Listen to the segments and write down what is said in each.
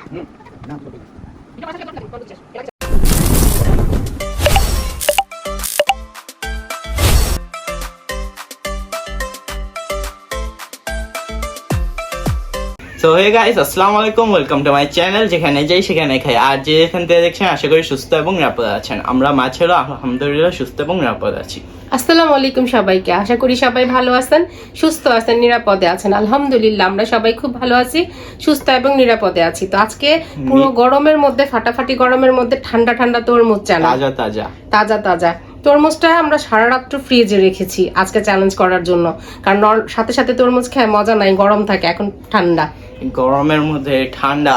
So hey guys, আসসালামু আলাইকুম, welcome to my channel. যেখানে যাই সেখানে খাই। আর যেখান থেকে দেখছেন আশা করি সুস্থ এবং নিরাপদ আছেন। আমরা মাছেরও আলহামদুলিল্লাহ সুস্থ এবং নিরাপদ আছি। আসসালামু আলাইকুম সবাইকে, আশা করি সবাই ভালো আছেন, সুস্থ আছেন, নিরাপদে আছেন। আলহামদুলিল্লাহ আমরা সবাই খুব ভালো আছি, সুস্থ এবং নিরাপদে আছি। তো আজকে পুরো গরমের মধ্যে, ফাটাফাটি গরমের মধ্যে ঠান্ডা ঠান্ডা তরমুজ চানা, তাজা তাজা তাজা তাজা তরমুজটা আমরা সারা রাত্র ফ্রিজে রেখেছি আজকে চ্যালেঞ্জ করার জন্য। কারণ সাথে সাথে তরমুজ খেয়ে মজা নাই, গরম থাকে, এখন ঠান্ডা। গরমের মধ্যে ঠান্ডা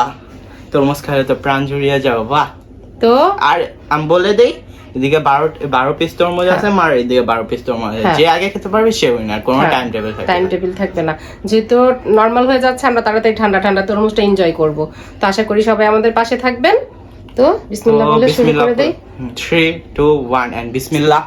তরমুজ খেলে তো প্রাণ জুড়িয়ে যাবে। বাহ। তো আর আমি বলে দেই, এদিকে 12 পিস তরমুজ আছে, আর এদিকে 12 পিস তরমুজ আছে। যে আগে খেতে পারবে সে উইনার, কোনো টাইম টেবিল থাকবে না। যেহেতু নরমাল হয়ে যাচ্ছে, আমরা তাড়াতাড়ি ঠান্ডা ঠান্ডা তরমুজটা এনজয় করব। তো আশা করি সবাই আমাদের পাশে থাকবেন। তো বিসমিল্লাহ বলে শুরু করে দেই। 3 2 1 এন্ড বিসমিল্লাহ।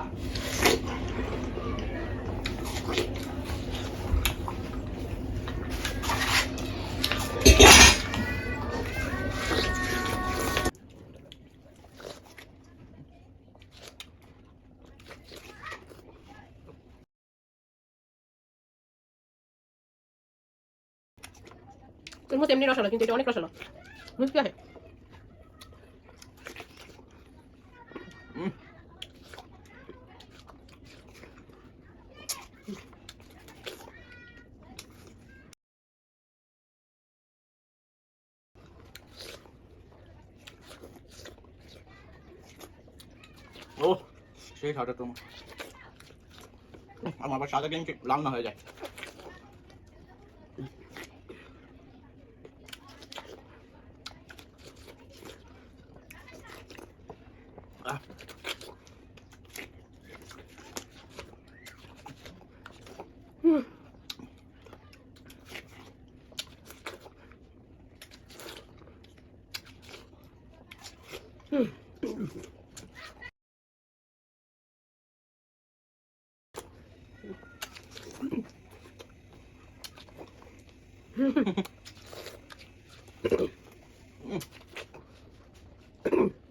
তরমুজ এমনি রসালো, কিন্তু এটা অনেক রসালো। বুঝতে আছে? ও সেই খাটা তোমার আমার আবার সাদা গেঞ্জি লাল না হয়ে যায়।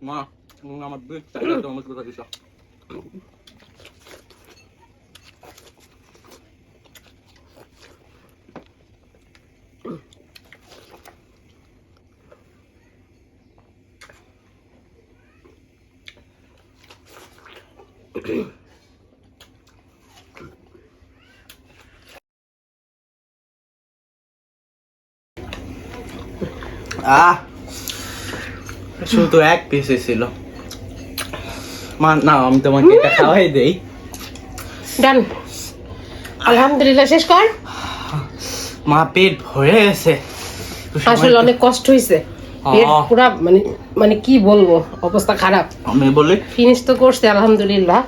মা আমার বিগ টাইগার তরমুজ কোথা দিছ? শুধু এক পিসে ছিল। মা না, আমি তোমাকে এটা খাওয়াই দেই। ডান। আলহামদুলিল্লাহ, শেষ কর। মা পেট ভরে গেছে, আসলে অনেক কষ্ট হয়েছে, পেট পুরা মানে কি বলবো, অবস্থা খারাপ। আমি বলি ফিনিশ তো করছে আলহামদুলিল্লাহ,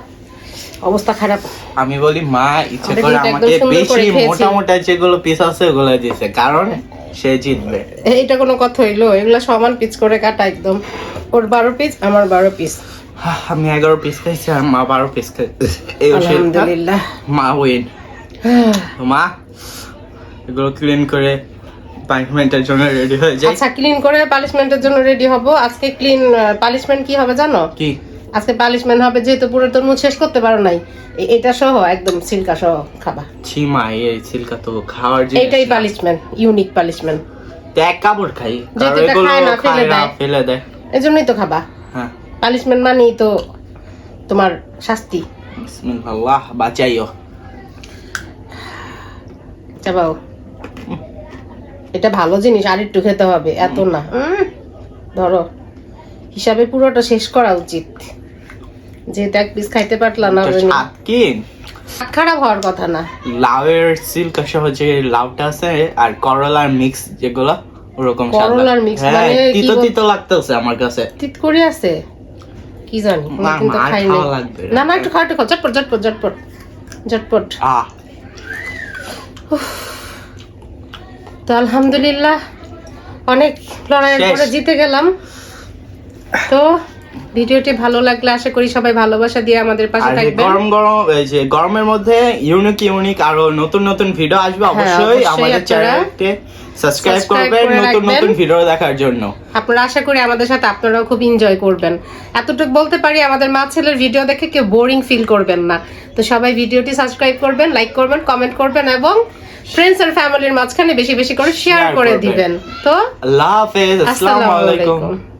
অবস্থা খারাপ। আমি বলি মা ইচ্ছে করে আমাকে বেশি মোটা মোটা যেগুলো পিস আছে ওগুলো দিয়েছে, কারণ সে জিতবে। এইটা কোনো কথা হইলো? এগুলা সমান পিস করে কাটা একদম। ওর 12 পিস, আমার 12 পিস। আমি 11 পিস খাইছি আর মা 12 পিস খাইছে। আলহামদুলিল্লাহ, মা উইন। মা এগুলো ক্লিন করে পানিশমেন্টের জন্য রেডি হয়ে যাই। আচ্ছা, ক্লিন করে পানিশমেন্টের জন্য রেডি হব। আজকে ক্লিন পানিশমেন্ট কি হবে জানো? কি আজকে পানিশমেন্ট হবে, যেহেতু পুরো তরমুজ শেষ করতে পারো নাই, এটা সহ একদম সিল্কা সহ খাবা। ছি মা, এই সিল্কা তো খাওয়ার জিনিস। এটাই পানিশমেন্ট, ইউনিক পানিশমেন্ট। তো এক কাপড় খাই, যেটা খায় না ফেলে দেয়, এজন্যই তো খাবা। হ্যাঁ, পানিশমেন্ট মানেই তো তোমার শাস্তি। বিসমিল্লাহ, বাঁচাইও। চাবাও, এটা ভালো জিনিস, আর একটু খেতে হবে, এত না। ধরো হিসাবে পুরোটা শেষ করা উচিত, যেহেতু এক পিস খাইতে পারলা না। খারাপ হওয়ার কথা না। লাউয়ের সিল্কা সহ যে লাউটা আছে আর করলার মিক্স যেগুলো, ওরকম করলার মিক্স মানে তিতো তিতো লাগতেছে আমার কাছে। তিত করে আছে কি জানি, কিন্তু খাই না। না একটু খাও, একটু খাও, ঝটপট ঝটপট ঝটপট ঝটপট। তো আলহামদুলিল্লাহ অনেক লড়াইয়ের পরে জিতে গেলাম। তো ভিডিওটি ভালো লাগলে আশা করি সবাই ভালোবাসা দিয়ে আমাদের পাশে থাকবেন। গরমের মধ্যে ইউনিক আরো নতুন নতুন ভিডিও আসবে, অবশ্যই আমাদের চ্যানেলকে সাবস্ক্রাইব Subscribe করবেন করে নতুন রাখবেন। নতুন ভিডিও দেখার জন্য। আপনারা আশা করি আমাদের সাথে আপনারাও খুব এনজয় করবেন। এতটুকু বলতে পারি আমাদের মা ছেলের ভিডিও দেখে কেউ বোরিং ফিল করবেন না। তো সবাই ভিডিওটি সাবস্ক্রাইব করবেন, লাইক করবেন, কমেন্ট করবেন এবং ফ্রেন্ডস এন্ড ফ্যামিলির মাঝখানে বেশি বেশি করে শেয়ার Share করে করবেন। দিবেন। তো আল্লাহ হাফেজ, আসসালামু আলাইকুম।